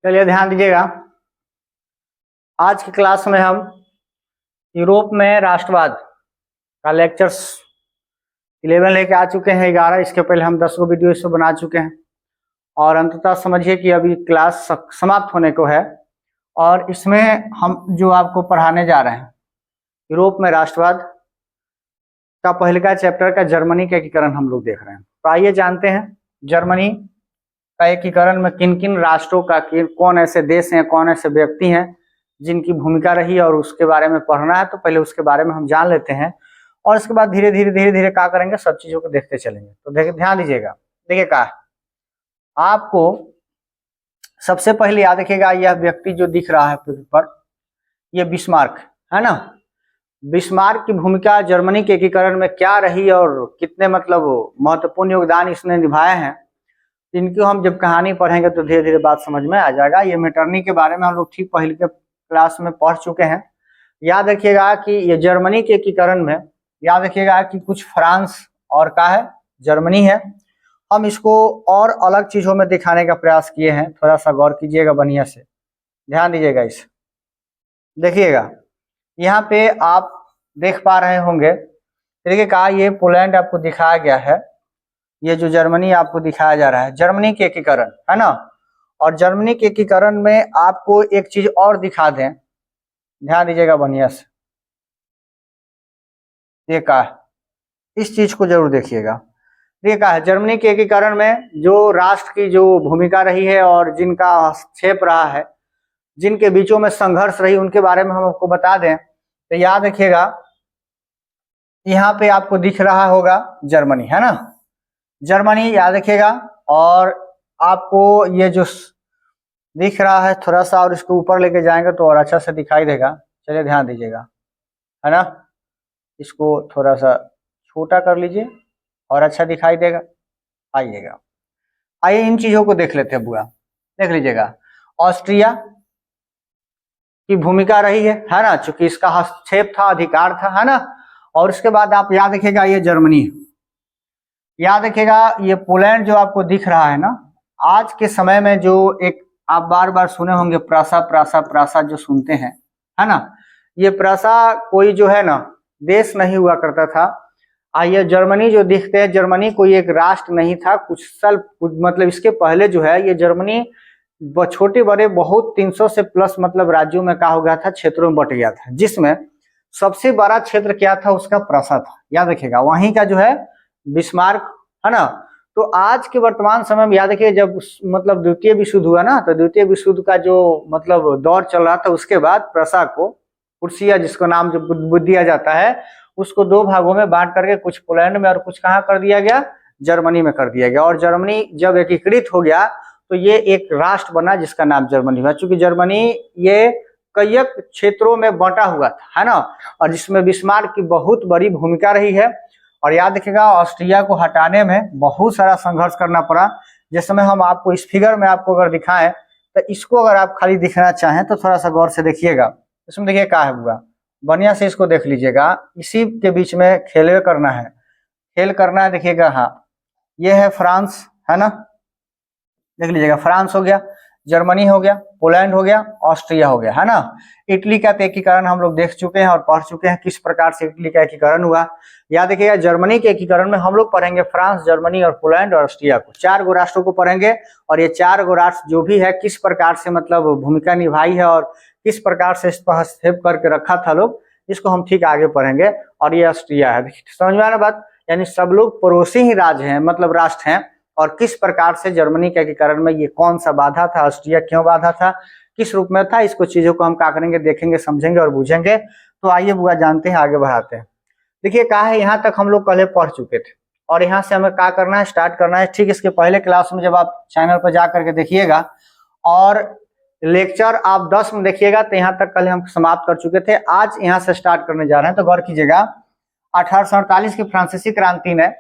चलिए ध्यान दीजिएगा। आज की क्लास में हम यूरोप में राष्ट्रवाद का लेक्चर्स 11 लेके आ चुके हैं। 11 इसके पहले हम 10 गो वीडियो इसको बना चुके हैं और अंततः समझिए कि अभी क्लास समाप्त होने को है। और इसमें हम जो आपको पढ़ाने जा रहे हैं यूरोप में राष्ट्रवाद का पहले का चैप्टर का जर्मनी का एकीकरण हम लोग देख रहे हैं। तो आइए जानते हैं जर्मनी का एकीकरण में किन किन राष्ट्रों का कौन ऐसे देश हैं, कौन ऐसे व्यक्ति हैं जिनकी भूमिका रही और उसके बारे में पढ़ना है। तो पहले उसके बारे में हम जान लेते हैं और इसके बाद धीरे धीरे क्या करेंगे, सब चीजों को देखते चलेंगे। तो देखिए ध्यान दीजिएगा। देखिए क्या आपको सबसे पहले याद रखिएगा, यह व्यक्ति जो दिख रहा है पर यह बिस्मार्क है ना। बिस्मार्क की भूमिका जर्मनी के एकीकरण में क्या रही और कितने मतलब महत्वपूर्ण योगदान इसने निभाए हैं, इनकी हम जब कहानी पढ़ेंगे तो धीरे धीरे बात समझ में आ जाएगा। ये मेटरनी के बारे में हम लोग ठीक पहले के क्लास में पढ़ चुके हैं। याद रखिएगा कि ये जर्मनी के एकीकरण में याद रखिएगा कि कुछ फ्रांस और का है जर्मनी है। हम इसको और अलग चीजों में दिखाने का प्रयास किए हैं, थोड़ा सा गौर कीजिएगा, बढ़िया से ध्यान दीजिएगा। इस देखिएगा यहाँ पे आप देख पा रहे होंगे, देखिए कहा ये पोलैंड आपको दिखाया गया है, ये जो जर्मनी आपको दिखाया जा रहा है जर्मनी के एकीकरण है ना। और जर्मनी के एकीकरण में आपको एक चीज और दिखा दें, ध्यान दीजिएगा बढ़िया से। ये कहा इस चीज को जरूर देखिएगा। ये कहा है जर्मनी के एकीकरण में जो राष्ट्र की जो भूमिका रही है और जिनका हस्तक्षेप रहा है, जिनके बीचों में संघर्ष रही, उनके बारे में हम आपको बता दें। तो याद रखिएगा यहाँ पे आपको दिख रहा होगा जर्मनी है ना, जर्मनी याद रखिएगा। और आपको ये जो दिख रहा है थोड़ा सा और इसको ऊपर लेके जाएंगे तो और अच्छा से दिखाई देगा। चलिए ध्यान दीजिएगा है ना, इसको थोड़ा सा छोटा कर लीजिए और अच्छा दिखाई देगा। आइएगा, आइए इन चीजों को देख लेते हैं बुआ। देख लीजिएगा ऑस्ट्रिया की भूमिका रही है ना, चूंकि इसका हस्तक्षेप था, अधिकार था है ना। और उसके बाद आप याद रखिएगा ये जर्मनी, याद रखिएगा ये पोलैंड जो आपको दिख रहा है ना। आज के समय में जो एक आप बार बार सुने होंगे प्रासा प्रासा प्रासा जो सुनते हैं है ना, ये प्रासा कोई जो है ना देश नहीं हुआ करता था। ये जर्मनी जो दिखते हैं, जर्मनी कोई एक राष्ट्र नहीं था। मतलब इसके पहले जो है ये जर्मनी छोटे बड़े बहुत 300 से प्लस मतलब राज्यों में क्या हो गया था, क्षेत्रों में बट गया था, जिसमें सबसे बड़ा क्षेत्र क्या था, उसका प्रासा था। याद रखिएगा वहीं का जो है बिस्मार्क है ना। तो आज के वर्तमान समय में याद रखिए जब मतलब द्वितीय विश्व युद्ध हुआ ना, तो द्वितीय विश्व युद्ध का जो मतलब दौर चल रहा था, उसके बाद प्रसा को पुर्सिया जिसको नाम जो दिया जाता है, उसको दो भागों में बांट करके कुछ पोलैंड में और कुछ कहाँ कर दिया गया, जर्मनी में कर दिया गया। और जर्मनी जब एकीकृत हो गया तो ये एक राष्ट्र बना जिसका नाम जर्मनी हुआ। चूंकि जर्मनी ये कई क्षेत्रों में बंटा हुआ था है ना, और जिसमें बिस्मार्क की बहुत बड़ी भूमिका रही है। और याद रखिएगा ऑस्ट्रिया को हटाने में बहुत सारा संघर्ष करना पड़ा। जिस समय हम आपको इस फिगर में आपको अगर दिखाएं तो इसको अगर आप खाली दिखना चाहें तो थोड़ा सा गौर से देखिएगा। इसमें देखिए क्या है बुआ, बढ़िया से इसको देख लीजिएगा। इसी के बीच में खेल करना है, देखिएगा। हाँ ये है फ्रांस है ना, देख लीजिएगा फ्रांस हो गया, जर्मनी हो गया, पोलैंड हो गया, ऑस्ट्रिया हो गया है ना। इटली का एकीकरण हम लोग देख चुके हैं और पढ़ चुके हैं किस प्रकार से इटली का एकीकरण हुआ। याद रखिएगा जर्मनी के एकीकरण में हम लोग पढ़ेंगे फ्रांस, जर्मनी और पोलैंड और ऑस्ट्रिया को, 4 गो राष्ट्रों को पढ़ेंगे। और ये 4 गो राष्ट्र जो भी है किस प्रकार से मतलब भूमिका निभाई है और किस प्रकार से इस पर हस्तक्षेप करके रखा था लोग, इसको हम ठीक आगे पढ़ेंगे। और ये ऑस्ट्रिया है, समझ में आना बात, यानी सब लोग पड़ोसी ही राज्य हैं, मतलब राष्ट्र हैं। और किस प्रकार से जर्मनी के एकीकरण में ये कौन सा बाधा था, ऑस्ट्रिया क्यों बाधा था, किस रूप में था, इसको चीजों को हम क्या करेंगे, देखेंगे, समझेंगे और बूझेंगे। तो आइए बुआ जानते हैं, आगे बढ़ाते हैं। देखिए क्या है, यहाँ तक हम लोग पहले पढ़ चुके थे और यहाँ से हमें क्या करना है, स्टार्ट करना है। ठीक इसके पहले क्लास में जब आप चैनल पर जा करके देखिएगा और लेक्चर आप 10 में देखिएगा तो यहाँ तक कल हम समाप्त कर चुके थे। आज यहाँ से स्टार्ट करने जा रहे हैं। तो गौर कीजिएगा 1848 की फ्रांसीसी क्रांति ने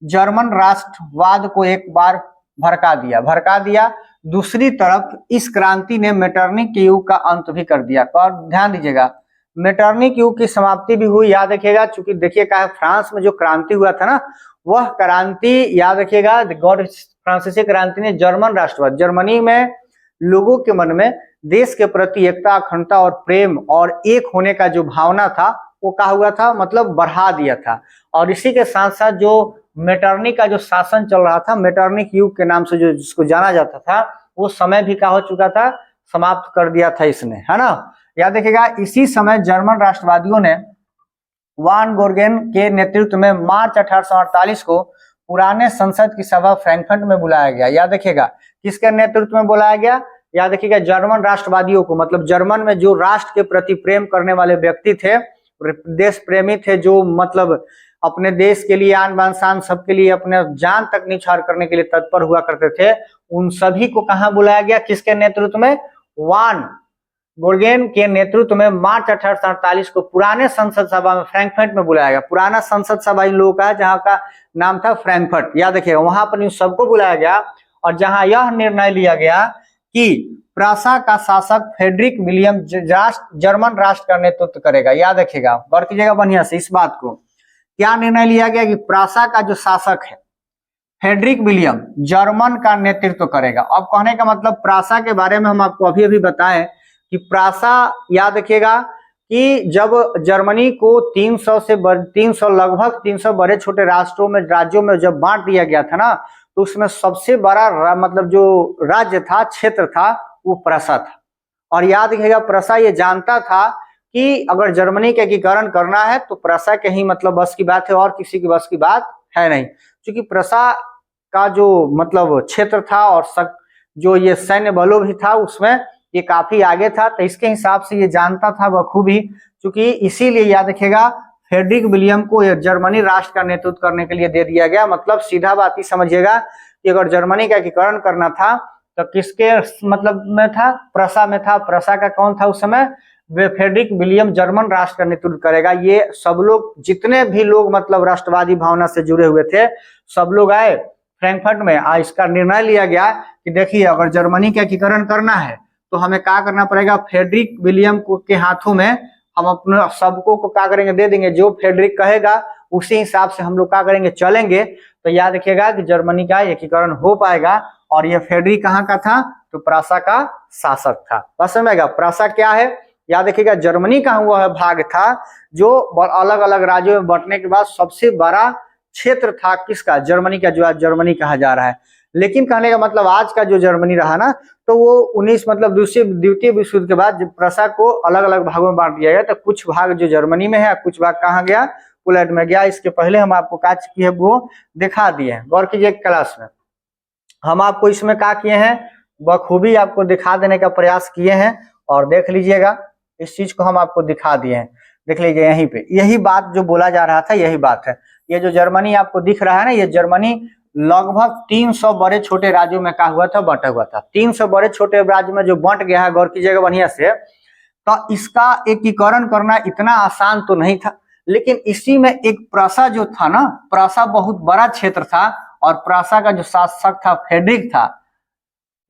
जर्मन राष्ट्रवाद को एक बार भड़का दिया। दूसरी तरफ इस क्रांति ने मेटरनिक युग का अंत भी कर दिया। और ध्यान दीजिएगा मेटरनिक युग की समाप्ति भी हुई। याद रखिएगा चूंकि देखिए क्या है, फ्रांस में जो क्रांति हुआ था ना, वह क्रांति याद रखिएगा फ्रांसीसी क्रांति ने जर्मन राष्ट्रवाद, जर्मनी में लोगों के मन में देश के प्रति एकता, अखंडता और प्रेम और एक होने का जो भावना था वो क्या हुआ था, मतलब बढ़ा दिया था। और इसी के साथ साथ जो मेटरनिक का जो शासन चल रहा था, मेटरनिक युग के नाम से जो जिसको जाना जाता था, वो समय भी क्या हो चुका था, समाप्त कर दिया था इसने, है ना। याद रखिएगा, इसी समय जर्मन राष्ट्रवादियों ने वान गोर्गेन के नेतृत्व में मार्च 1848 को पुराने संसद की सभा फ्रैंकफर्ट में बुलाया गया। याद रखिएगा, किसके नेतृत्व में बुलाया गया, याद रखिएगा जर्मन राष्ट्रवादियों को, मतलब जर्मन में जो राष्ट्र के प्रति प्रेम करने वाले व्यक्ति थे, देश प्रेमी थे, जो मतलब अपने देश के लिए आन बान शान सबके लिए अपने जान तक निछावर करने के लिए तत्पर हुआ करते थे, उन सभी को कहां बुलाया गया, किसके नेतृत्व में, वान गोर्गेन के नेतृत्व में मार्च 1848 को पुराने संसद सभा में फ्रैंकफर्ट में बुलाया गया। पुराना संसद सभा इन लोगों का जहां का नाम था फ्रैंकफर्ट, याद रखिएगा, वहां पर इन सबको बुलाया गया और जहां यह निर्णय लिया गया कि प्रासा का शासक फ्रेडरिक विलियम जर्मन राष्ट्र का नेतृत्व करेगा। याद रखिएगा, गौर कीजिएगा बढ़िया से इस बात को, क्या निर्णय लिया गया कि प्रासा का जो शासक है फ्रेडरिक विलियम जर्मन का नेतृत्व करेगा। अब कहने का मतलब, प्रासा के बारे में हम आपको अभी अभी बताएं कि प्रासा, याद रखिएगा कि जब जर्मनी को 300 लगभग 300 बड़े छोटे राष्ट्रों में, राज्यों में जब बांट दिया गया था ना, तो उसमें सबसे बड़ा मतलब जो राज्य था, क्षेत्र था, वो प्रसा था। और याद रखिएगा, प्रसा ये जानता था कि अगर जर्मनी का एकीकरण करना है तो प्रसा के ही मतलब बस की बात है, और किसी की बस की बात है नहीं, क्योंकि प्रसा का जो मतलब क्षेत्र था और जो ये सैन्य बलों भी था उसमें ये काफी आगे था, तो इसके हिसाब से ये जानता था बखूबी, क्योंकि इसीलिए याद रखिएगा फ्रेडरिक विलियम को जर्मनी राष्ट्र का नेतृत्व करने के लिए दे दिया गया। मतलब सीधा बात ही समझिएगा कि अगर जर्मनी का एकीकरण करना था तो किसके मतलब में था, प्रसा में था। प्रसा का कौन था उस समय, फ्रेडरिक विलियम जर्मन राष्ट्र का नेतृत्व करेगा। ये सब लोग, जितने भी लोग मतलब राष्ट्रवादी भावना से जुड़े हुए थे, सब लोग आए फ्रैंकफर्ट में। इसका निर्णय लिया गया कि देखिए, अगर जर्मनी का एकीकरण करना है तो हमें क्या करना पड़ेगा, फ्रेडरिक विलियम के हाथों में हम अपने सबको को क्या करेंगे, दे देंगे। जो फ्रेडरिक कहेगा उसी हिसाब से हम लोग क्या करेंगे, चलेंगे। तो याद रखिएगा कि जर्मनी का एकीकरण हो पाएगा। और ये फ्रेडरिक कहाँ का था, तो प्रासा का शासक था। बस समझेगा, प्रासा क्या है, याद रखिएगा जर्मनी का वह भाग था जो अलग अलग राज्यों में बंटने के बाद सबसे बड़ा क्षेत्र था किसका, जर्मनी का, जो आज जर्मनी कहा जा रहा है। लेकिन कहने का मतलब आज का जो जर्मनी रहा ना, तो वो 19 मतलब द्वितीय विश्व युद्ध के बाद जब प्रसा को अलग अलग भागों में बांट दिया गया, तो कुछ भाग जो जर्मनी में है, कुछ भाग कहाँ गया, पोलैंड में गया। इसके पहले हम आपको क्या की है वो दिखा दिए हैं, गौर कीजिए क्लास में हम आपको इसमें क्या किए हैं, बखूबी आपको दिखा देने का प्रयास किए हैं। और देख लीजिएगा, इस चीज को हम आपको दिखा दिए हैं, देख लीजिए यहीं पे, यही बात जो बोला जा रहा था यही बात है। ये जो जर्मनी आपको दिख रहा है ना, ये जर्मनी लगभग 300 बड़े छोटे राज्यों में क्या हुआ था, बंटा हुआ था। 300 बड़े छोटे राज्य में जो बंट गया है, गौर कीजिएगा बढ़िया से, तो इसका एकीकरण करना इतना आसान तो नहीं था। लेकिन इसी में एक प्रासा जो था ना, प्रासा बहुत बड़ा क्षेत्र था और प्रासा का जो शासक था फ्रेडरिक था।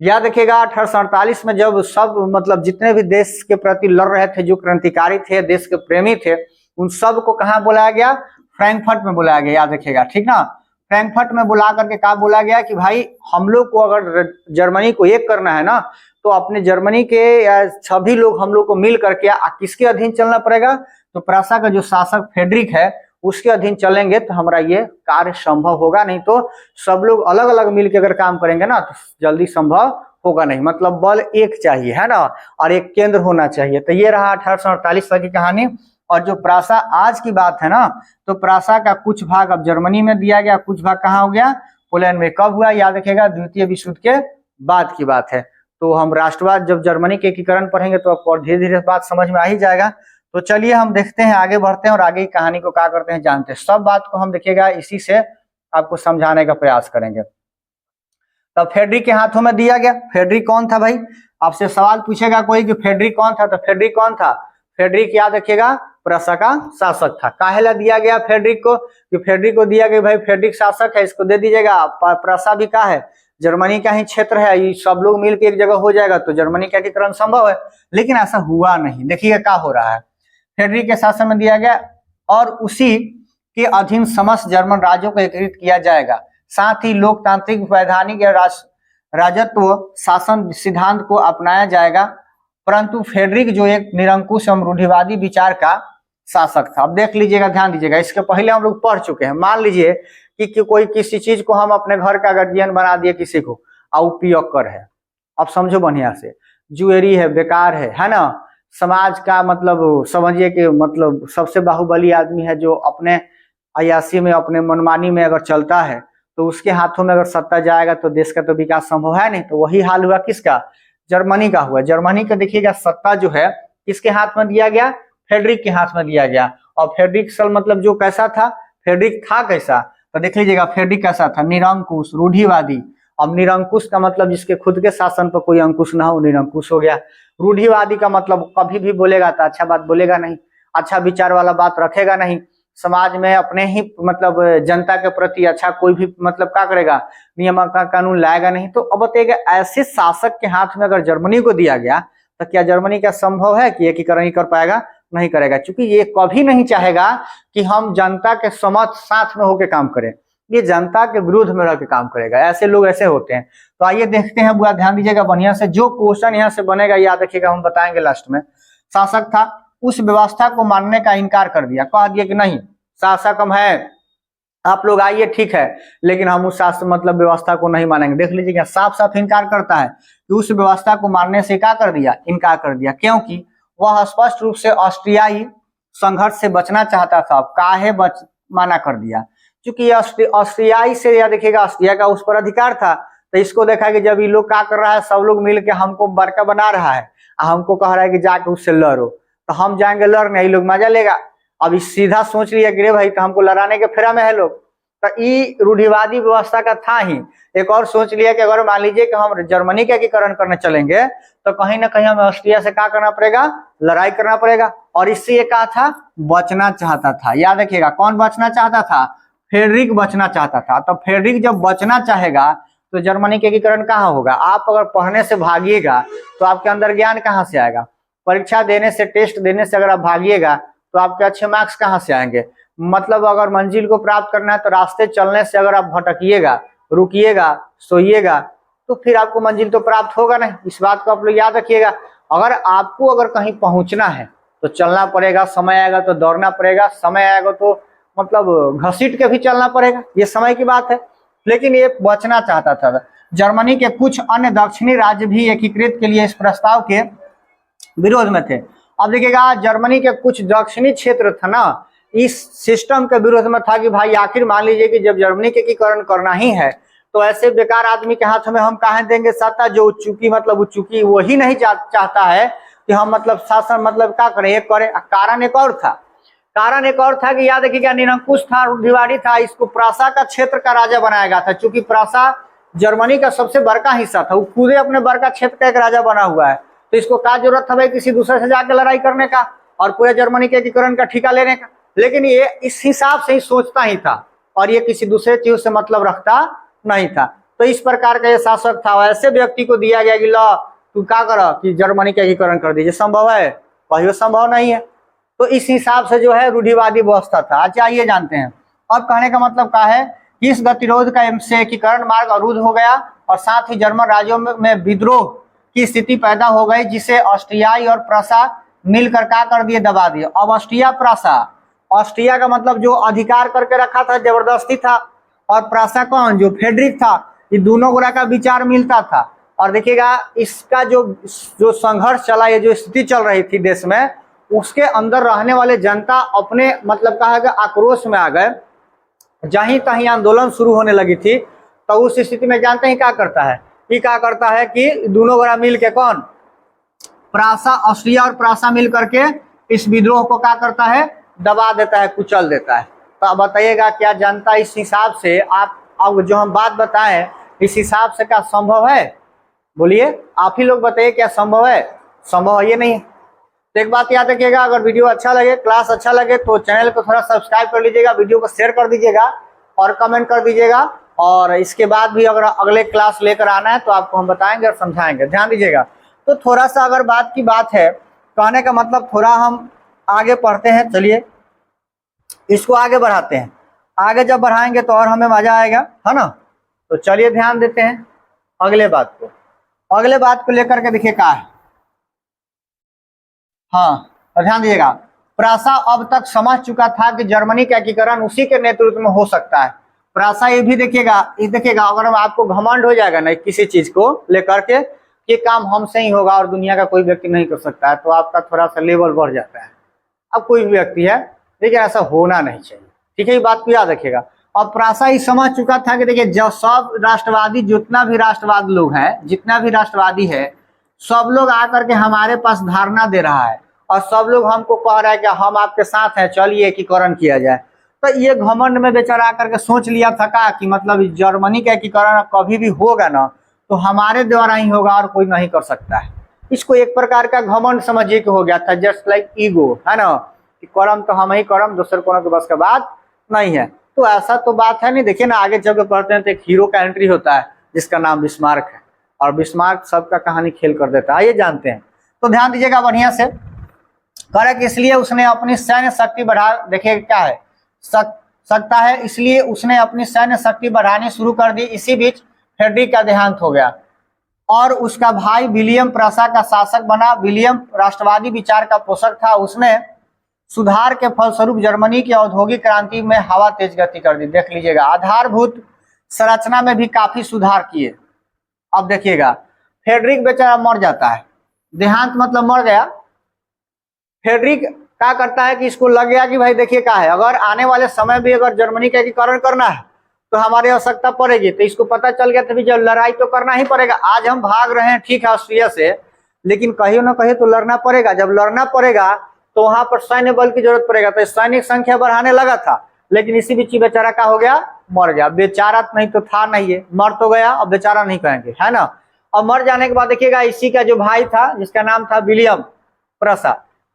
याद रखिएगा 1848 में जब सब मतलब जितने भी देश के प्रति लड़ रहे थे, जो क्रांतिकारी थे, देश के प्रेमी थे, उन सब को कहाँ बुलाया गया, फ्रैंकफर्ट में बुलाया गया। याद रखिएगा, ठीक ना। फ्रैंकफर्ट में बुला करके कहा बोला गया कि भाई हम लोग को अगर जर्मनी को एक करना है ना, तो अपने जर्मनी के या सभी लोग हम लोग को मिल करके किसके अधीन चलना पड़ेगा, तो प्रासा का जो शासक फ्रेडरिक है उसके अधीन चलेंगे तो हमारा ये कार्य संभव होगा। नहीं तो सब लोग अलग अलग मिलकर अगर काम करेंगे ना तो जल्दी संभव होगा नहीं। मतलब बल एक चाहिए, है ना, और एक केंद्र होना चाहिए। तो ये रहा 1848 की कहानी। और जो प्रासा आज की बात है ना, तो प्रासा का कुछ भाग अब जर्मनी में दिया गया, कुछ भाग कहाँ हो गया, पोलैंड में। कब हुआ, याद रखिएगा द्वितीय विश्व युद्ध के बाद की बात है। तो हम राष्ट्रवाद जब जर्मनी के एकीकरण पढ़ेंगे तो आपको धीरे धीरे बात समझ में आ ही जाएगा। तो चलिए हम देखते हैं, आगे बढ़ते हैं और आगे की कहानी को क्या करते हैं जानते हैं। सब बात को हम देखिएगा इसी से आपको समझाने का प्रयास करेंगे। तब फ्रेडरिक के हाथों में दिया गया। फ्रेडरिक कौन था भाई, आपसे सवाल पूछेगा कोई कि फ्रेडरिक कौन था, तो फ्रेडरिक कौन था, फ्रेडरिक याद रखिएगा प्रसा का शासक था। काहेला दिया गया फ्रेडरिक को, कि फ्रेडरिक को दिया गया भाई फ्रेडरिक शासक है, इसको दे दीजिएगा। प्रसा भी का है, जर्मनी का ही क्षेत्र है, ये सब लोग मिलकर एक जगह हो जाएगा तो जर्मनी का एकीकरण संभव है। लेकिन ऐसा हुआ नहीं। देखिए क्या हो रहा है, फ्रेडरिक के शासन में दिया गया और उसी के अधीन समस्त जर्मन राज्यों को एकीकृत किया जाएगा। साथ ही लोकतांत्रिक, वैधानिक या राजत्व शासन सिद्धांत को अपनाया जाएगा, परंतु फ्रेडरिक जो एक निरंकुश एवं रूढ़िवादी विचार का शासक था। अब देख लीजिएगा, ध्यान दीजिएगा, इसके पहले हम लोग पढ़ चुके हैं। मान लीजिए कि कोई किसी चीज को हम अपने घर का गार्जियन बना दिए किसी को, और पियक्कर है, अब समझो बढ़िया से, जुएरी है, बेकार है ना, समाज का मतलब समझिए कि मतलब सबसे बाहुबली आदमी है, जो अपने अयासी में अपने मनमानी में अगर चलता है तो उसके हाथों में अगर सत्ता जाएगा तो देश का तो विकास संभव है नहीं। तो वही हाल हुआ किसका, जर्मनी का हुआ। जर्मनी का देखिएगा सत्ता जो है किसके हाथ में दिया गया, फ्रेडरिक के हाथ में दिया गया। और फ्रेडरिक सल मतलब जो कैसा था, फ्रेडरिक था कैसा, तो देख लीजिएगा फ्रेडरिक कैसा था, निरंकुश रूढ़िवादी। अब निरंकुश का मतलब जिसके खुद के शासन पर कोई अंकुश ना हो, निरंकुश हो गया। रूढ़िवादी का मतलब कभी भी बोलेगा तो अच्छा बात बोलेगा नहीं, अच्छा विचार वाला बात रखेगा नहीं, समाज में अपने ही मतलब जनता के प्रति अच्छा कोई भी मतलब क्या करेगा, नियम का कानून लाएगा नहीं। तो अब बताइएगा ऐसे शासक के हाथ में अगर जर्मनी को दिया गया तो क्या जर्मनी का संभव है कि एकीकरण ही कर पाएगा, नहीं करेगा, क्योंकि ये कभी नहीं चाहेगा कि हम जनता के समक्ष साथ में होकर काम करें, ये जनता के विरुद्ध में रह के काम करेगा। ऐसे लोग ऐसे होते हैं। तो आइए देखते हैं, बुआ ध्यान दीजिएगा बढ़िया से, जो क्वेश्चन यहाँ से बनेगा याद रखिएगा, हम बताएंगे लास्ट में। शासक था, उस व्यवस्था को मानने का इनकार कर दिया, कह दिया कि नहीं शासक हम है, आप लोग आइए ठीक है, लेकिन हम उस शासन मतलब व्यवस्था को नहीं मानेंगे। देख लीजिएगा साफ साफ इनकार करता है कि उस व्यवस्था को मानने से क्या कर दिया, इनकार कर दिया, क्योंकि वह स्पष्ट रूप से ऑस्ट्रियाई संघर्ष से बचना चाहता था। काहे माना कर दिया, क्योंकि ऑस्ट्रियाई से या देखिएगा ऑस्ट्रिया का उस पर अधिकार था। तो इसको देखा कि जब ये लोग क्या कर रहा है, सब लोग मिल के हमको बड़का बना रहा है, हमको कह रहा है कि जाके उससे लड़ो, तो हम जाएंगे लड़ने, ये लोग मजा लेगा। अब इस सीधा सोच लिया कि रे भाई तो हमको लड़ाने के फेरा में है लोग, तो ये रूढ़िवादी व्यवस्था का था ही। एक और सोच लिया कि अगर मान लीजिए कि हम जर्मनी का एकीकरण करने चलेंगे तो कहीं ना कहीं हमें ऑस्ट्रिया से क्या करना पड़ेगा, लड़ाई करना पड़ेगा। और इससे ये कहा था, बचना चाहता था। याद रखिएगा कौन बचना चाहता था, फ्रेडरिक बचना चाहता था। तो फ्रेडरिक जब बचना चाहेगा तो जर्मनी के एकीकरण कहाँ होगा। आप अगर पढ़ने से भागिएगा तो आपके अंदर ज्ञान कहाँ से आएगा, परीक्षा देने से टेस्ट देने से अगर आप भागिएगा तो आपके अच्छे मार्क्स कहाँ से आएंगे। मतलब अगर मंजिल को प्राप्त करना है तो रास्ते चलने से अगर आप भटकिएगा, रुकिएगा, सोइएगा, तो फिर आपको मंजिल तो प्राप्त होगा नहीं। इस बात को आप लोग याद रखिएगा। अगर आपको अगर कहीं पहुंचना है तो चलना पड़ेगा, समय आएगा तो दौड़ना पड़ेगा, समय आएगा तो मतलब घसीट के भी चलना पड़ेगा, ये समय की बात है। लेकिन ये बचना चाहता था। जर्मनी के कुछ अन्य दक्षिणी राज्य भी एकीकृत के लिए इस प्रस्ताव के विरोध में थे। अब देखिएगा जर्मनी के कुछ दक्षिणी क्षेत्र था ना, इस सिस्टम के विरोध में था कि भाई आखिर मान लीजिए कि जब जर्मनी के एकीकरण करना ही है तो ऐसे बेकार आदमी के हाथ में हम कहाँ देंगे सत्ता, जो चूंकि मतलब चूंकि वही नहीं चाहता है कि हम मतलब शासन मतलब क्या करें, ये करें। कारण एक और था, कारण एक और था कि याद रखिएगा निरंकुश था, रूढ़िवादी था, इसको प्रासा का क्षेत्र का राजा बनाया गया था। चूंकि प्रासा जर्मनी का सबसे बड़का हिस्सा था, वो खुद अपने बड़का क्षेत्र का एक राजा बना हुआ है, तो इसको क्या जरूरत था भाई किसी दूसरे से जाकर लड़ाई करने का और पूरे जर्मनी के एकीकरण का ठिका लेने का। लेकिन ये इस हिसाब से ही सोचता ही था और ये किसी दूसरे चीज से मतलब रखता नहीं था। तो इस प्रकार का ये शासक था। ऐसे व्यक्ति को दिया गया कि लो तू क्या कर कि जर्मनी का एकीकरण कर दीजिए, संभव है, कहियो संभव नहीं है। तो इस हिसाब से जो है रूढ़िवादी व्यवस्था था। अच्छा ये जानते हैं, अब कहने का मतलब क्या है कि इस गतिरोध का से एकीकरण मार्ग अवरुद्ध हो गया और साथ ही जर्मन राज्यों में विद्रोह की स्थिति पैदा हो गई, जिसे ऑस्ट्रियाई और प्रासा मिलकर क्या कर दिए, दबा दिए। अब ऑस्ट्रिया प्रासा, ऑस्ट्रिया का मतलब जो अधिकार करके रखा था जबरदस्ती था, और प्रासा कौन, जो फ्रेडरिक था, ये दोनों गोरा का विचार मिलता था। और देखिएगा इसका जो संघर्ष चला, ये जो स्थिति चल रही थी देश में, उसके अंदर रहने वाले जनता अपने मतलब कहा गया आक्रोश में आ गए। जहीं तहीं आंदोलन शुरू होने लगी थी, तो उस स्थिति में जानते हैं क्या करता है, ये क्या करता है कि दोनों गोरा मिल के, कौन, प्रासा, ऑस्ट्रिया और प्रासा मिल करके इस विद्रोह को क्या करता है, दबा देता है, कुचल देता है। तो अब बताइएगा क्या जनता इस हिसाब से, आप अब जो हम बात बताएं इस हिसाब से क्या संभव है, बोलिए आप ही लोग बताइए क्या संभव है, संभव है ये नहीं। तो एक बात याद रखिएगा, अगर वीडियो अच्छा लगे, क्लास अच्छा लगे तो चैनल को थोड़ा सब्सक्राइब कर लीजिएगा, वीडियो को शेयर कर दीजिएगा और कमेंट कर दीजिएगा। और इसके बाद भी अगर अगले क्लास लेकर आना है तो आपको हम बताएंगे और समझाएंगे, ध्यान दीजिएगा। तो थोड़ा सा अगर बात की बात है, कहने का मतलब थोड़ा हम आगे पढ़ते हैं, चलिए इसको आगे बढ़ाते हैं। आगे जब बढ़ाएंगे तो और हमें मजा आएगा, है ना। तो चलिए ध्यान देते हैं। अगले बात को, अगले बात को लेकर के देखिए क्या है। हाँ, और ध्यान दीजिएगा, प्रासा अब तक समझ चुका था कि जर्मनी का एकीकरण उसी के नेतृत्व में हो सकता है। प्रासा ये भी देखिएगा, अगर आपको घमंड हो जाएगा ना किसी चीज को लेकर के, ये काम हमसे ही होगा और दुनिया का कोई व्यक्ति नहीं कर सकता है, तो आपका थोड़ा सा लेवल बढ़ जाता है। अब कोई भी व्यक्ति है, लेकिन ऐसा होना नहीं चाहिए, ठीक है, ये बात को याद रखिएगा। और प्रासा ही समझ चुका था कि देखिए, जब सब राष्ट्रवादी, जितना भी राष्ट्रवाद लोग हैं, जितना भी राष्ट्रवादी है, सब लोग आकर के हमारे पास धारणा दे रहा है और सब लोग हमको कह रहा है कि हम आपके साथ हैं, चलिए एकीकरण किया जाए। तो ये घमंड में बेचारा आकर के सोच लिया था का कि मतलब जर्मनी का एकीकरण कभी भी होगा ना तो हमारे द्वारा ही होगा और कोई नहीं कर सकता है। इसको एक प्रकार का घमंड समझिए कि हो गया था, जस्ट लाइक ईगो, है ना, कि करम तो हम ही करम, दूसरे कोनो के बस का बात नहीं है। तो ऐसा तो बात है नहीं। देखिए ना, आगे जब पढ़ते हैं तो एक हीरो का एंट्री होता है जिसका नाम बिस्मार्क है, और बिस्मार्क सबका कहानी खेल कर देता है, आइए जानते हैं। तो ध्यान दीजिएगा बढ़िया से, कह रहा कि इसलिए उसने अपनी सैन्य शक्ति बढ़ा, देखिए क्या है, सकता है, इसलिए उसने अपनी सैन्य शक्ति बढ़ानी शुरू कर दी। इसी बीच फ्रेडरिक का देहांत हो गया और उसका भाई विलियम प्रासा का शासक बना। विलियम राष्ट्रवादी विचार का पोषक था। उसने सुधार के फलस्वरूप जर्मनी की औद्योगिक क्रांति में हवा तेज गति कर दी। देख लीजिएगा, आधारभूत संरचना में भी काफी सुधार किए। अब देखिएगा, फ्रेडरिक बेचारा मर जाता है, देहांत मतलब मर गया। फ्रेडरिक क्या करता है कि इसको लग गया कि भाई देखिए क्या है, अगर आने वाले समय भी अगर जर्मनी का एकीकरण करना है तो हमारी आवश्यकता पड़ेगी। तो इसको पता चल गया था जब लड़ाई तो करना ही पड़ेगा। आज हम भाग रहे हैं ठीक है ऑस्ट्रिया से, लेकिन कहीं ना कहीं तो लड़ना पड़ेगा। जब लड़ना पड़ेगा तो वहां पर सैन्य बल की जरूरत पड़ेगा, तो सैनिक संख्या बढ़ाने लगा था, लेकिन इसी बीच बेचारा क्या हो गया, मर गया। बेचारा नहीं तो था नहीं, है मर तो गया, अब बेचारा नहीं कहेंगे, है ना। और मर जाने के बाद देखिएगा, इसी का जो भाई था जिसका नाम था विलियम प्रासा,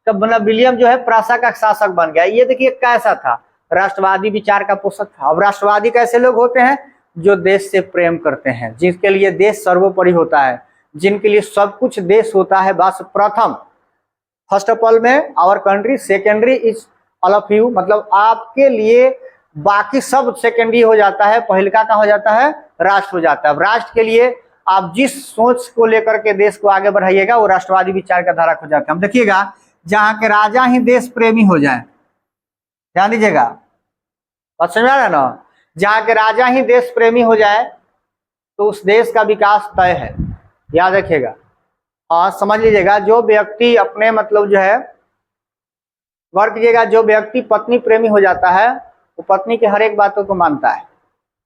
तब मतलब विलियम जो है प्रासा का शासक बन गया। ये देखिए कैसा था, राष्ट्रवादी विचार का पोषक था। अब राष्ट्रवादी कैसे लोग होते हैं, जो देश से प्रेम करते हैं, जिसके लिए देश सर्वोपरि होता है, जिनके लिए सब कुछ देश होता है। बस प्रथम, फर्स्ट ऑफ ऑल में our country, secondary is all of you, मतलब आपके लिए बाकी सब सेकेंडरी हो जाता है, पहलका का हो जाता है, राष्ट्र हो जाता है। अब राष्ट्र के लिए आप जिस सोच को लेकर के देश को आगे बढ़ाइएगा वो राष्ट्रवादी विचार का धारक हो जाता है। हम देखिएगा, जहां के राजा ही देश प्रेमी हो जाए, ध्यान दीजिएगा, बात समझ आ रहा है ना, जहां के राजा ही देश प्रेमी हो जाए तो उस देश का विकास तय है, याद रखिएगा। और समझ लीजिएगा, जो व्यक्ति अपने मतलब जो है, गौर कीजिएगा, जो व्यक्ति पत्नी प्रेमी हो जाता है वो पत्नी के हर एक बातों को मानता है,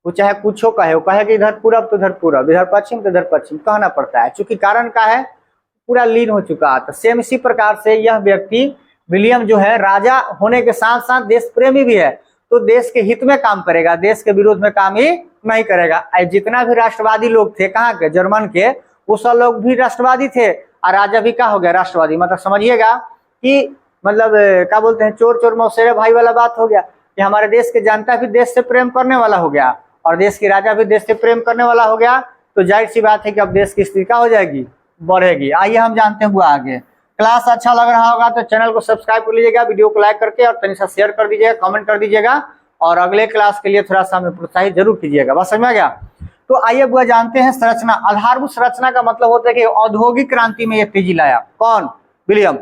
वो चाहे कुछ हो कहे, वो कहे कि इधर पूरब तो इधर पूरब, इधर पश्चिम तो इधर पश्चिम, कहना पड़ता है, क्योंकि कारण क्या है, पूरा लीन हो चुका है। तो सेम इसी प्रकार से यह व्यक्ति विलियम जो है, राजा होने के साथ साथ देश प्रेमी भी है, तो देश के हित में काम करेगा, देश के विरोध में काम ही नहीं करेगा। जितना भी राष्ट्रवादी लोग थे, कहाँ के, जर्मन के, वो सब लोग भी राष्ट्रवादी थे और राजा भी क्या हो गया, राष्ट्रवादी। मतलब समझिएगा कि मतलब क्या बोलते हैं, चोर चोर मौसेरे भाई वाला बात हो गया कि हमारे देश के जनता भी देश से प्रेम करने वाला हो गया और देश के राजा भी देश से प्रेम करने वाला हो गया। तो जाहिर सी बात है कि अब देश की स्थिति क्या हो जाएगी, बढ़ेगी। आइए हम जानते हुए आगे। क्लास अच्छा लग रहा होगा तो चैनल को सब्सक्राइब कर लीजिएगा, वीडियो को लाइक करके, और तनिक सा शेयर कर दीजिएगा, कमेंट कर दीजिएगा, और अगले क्लास के लिए थोड़ा सा हमें प्रोत्साहित जरूर कीजिएगा। बस समझ में आ गया। तो आइए बुआ जानते हैं संरचना। आधारभूत संरचना का मतलब होता है कि औद्योगिक क्रांति में ये तेजी लाया कौन, विलियम।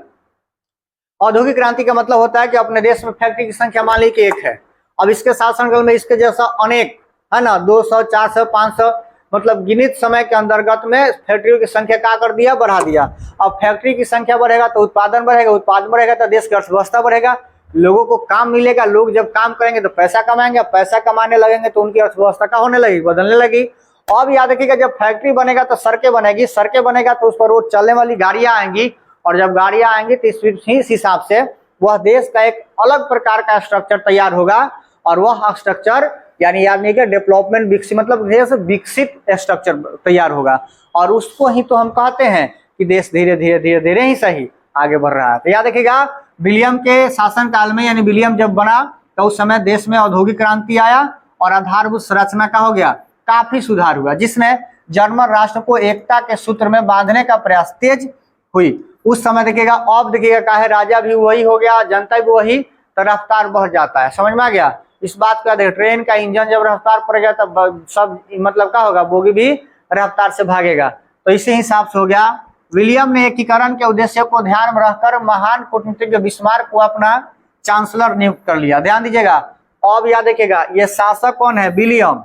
औद्योगिक क्रांति का मतलब होता है कि अपने देश में फैक्ट्री की संख्या मान ली कि एक है, अब इसके शासनकाल में इसके जैसा अनेक, है ना, 200, 400, 500, मतलब गिनित समय के अंतर्गत में फैक्ट्रियों की संख्या क्या कर दिया, बढ़ा दिया। अब फैक्ट्री की संख्या बढ़ेगा तो उत्पादन बढ़ेगा, उत्पादन बढ़ेगा तो देश की अर्थव्यवस्था बढ़ेगा, लोगों को काम मिलेगा, लोग जब काम करेंगे तो पैसा कमाएंगे, पैसा कमाने लगेंगे तो उनकी अर्थव्यवस्था क्या होने लगेगी, बदलने लगेगी। अब याद रखिएगा, जब फैक्ट्री बनेगा तो सड़कें बनेगी, सड़कें बनेगा तो उस पर रोड चलने वाली गाड़ियां आएंगी, और जब गाड़ियां आएंगी तो इस हिसाब से वह देश का एक अलग प्रकार का स्ट्रक्चर तैयार होगा, और वह स्ट्रक्चर यानी याद नहीं कि डेवलपमेंट, विकसित मतलब विकसित स्ट्रक्चर तैयार होगा, और उसको ही तो हम कहते हैं कि देश धीरे धीरे धीरे धीरे ही सही आगे बढ़ रहा है। तो याद रखिएगा, विलियम के शासन काल में, यानी विलियम जब बना तो उस समय देश में औद्योगिक क्रांति आया और आधारभूत संरचना का हो गया, काफी सुधार हुआ, जिसने जर्मन राष्ट्र को एकता के सूत्र में बांधने का प्रयास तेज हुई। उस समय देखिएगा, अब देखिएगा क्या है, राजा भी वही हो गया, जनता भी वही, तो रफ्तार बढ़ जाता है। समझ में आ गया इस बात का। देखिए, ट्रेन का इंजन जब रफ्तार पड़ गया तब सब मतलब क्या होगा, बोगी भी रफ्तार से भागेगा। तो इसी हिसाब से हो गया। विलियम ने एकीकरण के उद्देश्य को ध्यान में रखकर महान कूटनीतिज्ञ बिस्मार्क को अपना चांसलर नियुक्त कर लिया। ध्यान दीजिएगा। अब याद रखिएगा, ये शासक कौन है? विलियम।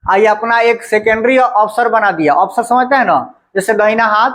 आइए अपना एक सेकेंडरी अफसर बना दिया। अफसर समझते हैं ना, जैसे दाहिना हाथ।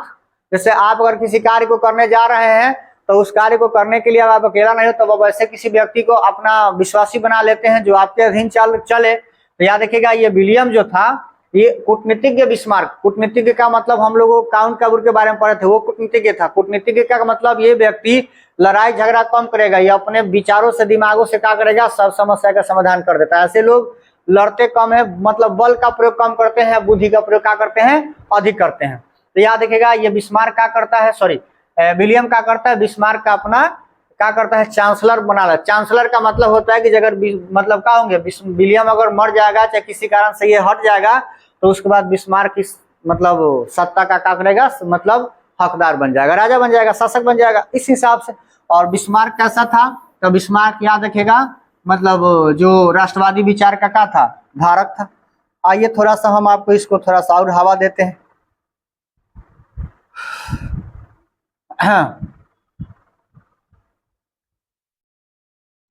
जैसे आप अगर किसी कार्य को करने जा रहे हैं तो उस कार्य को करने के लिए आप अकेला नहीं हो, तो आप ऐसे किसी व्यक्ति को अपना विश्वासी बना लेते हैं जो आपके अधीन चले। तो याद रखिएगा, ये विलियम जो था, ये कूटनीतिज्ञ बिस्मार्क। कूटनीतिज्ञ का मतलब हम लोग काउंट काबूर के बारे में पढ़े थे, वो कूटनीतिज्ञ था। कूटनीतिज्ञ का मतलब ये व्यक्ति लड़ाई झगड़ा कम करेगा, ये अपने विचारों से दिमागों से क्या करेगा, सब समस्या का समाधान कर देता है। ऐसे लोग लड़ते कम है, मतलब बल का प्रयोग कम करते हैं, बुद्धि का प्रयोग क्या करते हैं, अधिक करते हैं। तो याद रखिएगा, ये बिस्मार्क क्या करता है, सॉरी विलियम क्या करता है, बिस्मार्क का अपना क्या करता है, चांसलर बना ला। चांसलर का मतलब होता है कि अगर मतलब क्या होंगे, विलियम अगर मर जाएगा चाहे किसी कारण से ये हट जाएगा तो उसके बाद बिस्मार्क इस मतलब सत्ता का क्या करेगा, मतलब हकदार बन जाएगा, राजा बन जाएगा, शासक बन जाएगा, इस हिसाब से। और बिस्मार्क कैसा था? तो बिस्मार्क याद रखेगा, मतलब जो राष्ट्रवादी विचार का क्या था, धारक था। आइए थोड़ा सा हम आपको इसको थोड़ा सा और हवा देते हैं। हाँ,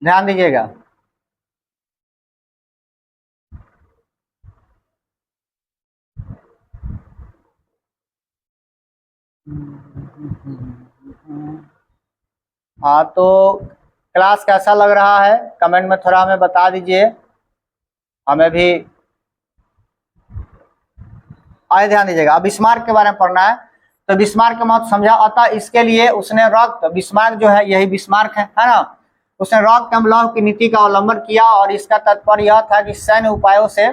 ध्यान दीजिएगा। हाँ, तो क्लास कैसा लग रहा है कमेंट में थोड़ा हमें बता दीजिए, हमें भी। आइए ध्यान दीजिएगा, अब बिस्मार्क के बारे में पढ़ना है। तो बिस्मार्क का महत्व समझा, अतः इसके लिए उसने रक्त, बिस्मार्क जो है यही बिस्मार्क है ना, उसने रक्त एवं लौह की नीति का अवलंबन किया और इसका तात्पर्य यह था कि सैन्य उपायों से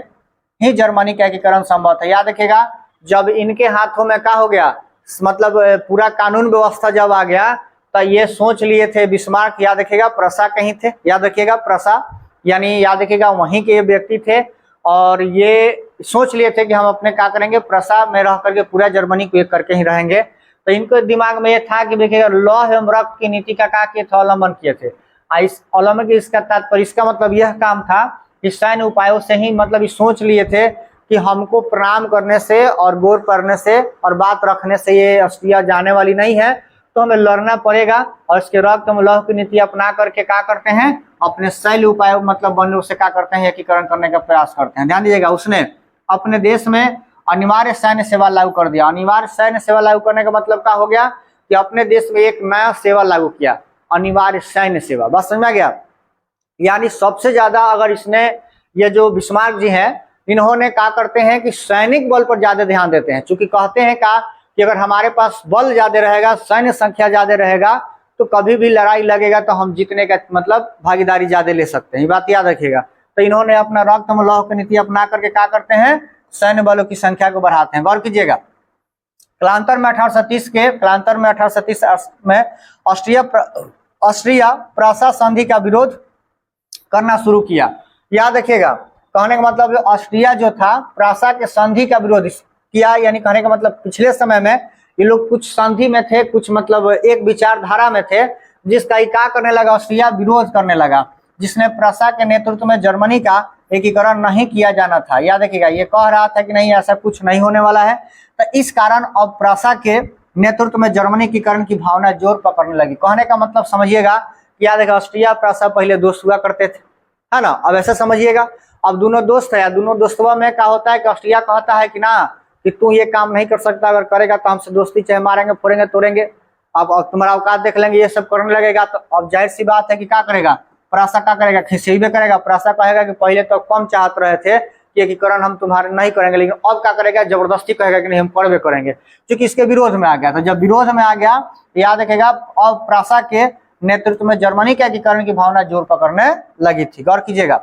ही जर्मनी का एकीकरण संभव था। याद रखिएगा, जब इनके हाथों में क्या हो गया, मतलब पूरा कानून व्यवस्था जब आ गया तो ये सोच लिए थे बिस्मार्क, याद रखिएगा प्रसा कहीं थे, याद रखिएगा प्रसा, यानी याद रखिएगा वहीं के व्यक्ति थे और ये सोच लिए थे कि हम अपने क्या करेंगे, प्रसा में रह करके पूरा जर्मनी को एक करके ही रहेंगे। तो इनको दिमाग में ये था कि देखिएगा लौह एवं रक्त की नीति का क्या किए थे, अवलंबन किए थे। इस अवलंबन की इसका तात्पर्य, इसका मतलब यह काम था कि सैन्य उपायों से ही, मतलब ये सोच लिए थे कि हमको प्रणाम करने से और गौर करने से और बात रखने से ये ऑस्ट्रिया जाने वाली नहीं है, तो हमें लड़ना पड़ेगा और इसके रक्त एवं लौह की नीति अपना करके क्या करते हैं, अपने शैल्य उपाय मतलब बंधुओं से क्या करते हैं, एकीकरण करने का प्रयास करते हैं। ध्यान दीजिएगा, उसने अपने देश में अनिवार्य सैन्य सेवा लागू कर दिया। अनिवार्य सैन्य सेवा लागू करने का मतलब क्या हो गया कि अपने देश में एक नया सेवा लागू किया, अनिवार्य सैन्य सेवा। बस समझ में गया। यानी सबसे ज्यादा अगर इसने, ये जो बिस्मार्क जी हैं, इन्होंने क्या करते हैं कि सैनिक बल पर ज्यादा ध्यान देते हैं, क्योंकि कहते हैं का कि अगर हमारे पास बल ज्यादा रहेगा, सैन्य संख्या ज्यादा रहेगा, तो कभी भी लड़ाई लगेगा तो हम जीतने का मतलब भागीदारी ज्यादा ले सकते हैं। ये बात याद रखिएगा। तो इन्होंने अपना रक्त एवं लौह की नीति अपना करके क्या करते हैं, सैन्य बलों की संख्या को बढ़ाते हैं। गौर कीजिएगा, कालांतर में 1837 में ऑस्ट्रिया प्रसा संधि का विरोध करना शुरू किया। याद रखिएगा, कहने का मतलब ऑस्ट्रिया जो था प्रासा के संधि का विरोध किया, यानी कहने का मतलब पिछले समय में ये लोग कुछ संधि में थे, कुछ मतलब एक विचारधारा में थे, जिसका क्या करने लगा, ऑस्ट्रिया विरोध करने लगा, जिसने प्रासा के नेतृत्व में जर्मनी का एकीकरण नहीं किया जाना था। याद रखिएगा, ये कह रहा था कि नहीं ऐसा कुछ नहीं होने वाला है। तो इस कारण अब प्रासा के नेतृत्व में जर्मनी एकीकरण की भावना जोर पकड़ने लगी। कहने का मतलब समझिएगा, याद रखिएगा ऑस्ट्रिया प्रासा पहले दोस्त हुआ करते थे, है ना। अब ऐसा समझिएगा, अब दोनों दोस्त है, दोनों दोस्तों में क्या होता है कि ऑस्ट्रिया कहता है कि ना कि तू ये काम नहीं कर सकता, अगर करेगा तो हमसे दोस्ती, चाहे मारेंगे फोड़ेंगे तोड़ेंगे, अब तुम्हारा औकात देख लेंगे, ये सब करने लगेगा। तो अब जाहिर सी बात है कि क्या करेगा, प्रासा क्या करेगा, खिसेबे करेगा। प्रासा कहेगा कि पहले तो कम चाहत रहे थे कि एकीकरण हम तुम्हारे नहीं करेंगे, लेकिन अब क्या करेगा, जबरदस्ती कहेगा कि नहीं हम करबे करेंगे, क्योंकि इसके विरोध में आ गया। तो जब विरोध में आ गया, याद रखेगा, अब प्रासा के नेतृत्व में जर्मनी के एकीकरण की भावना जोर पकड़ने लगी थी। गौर कीजिएगा,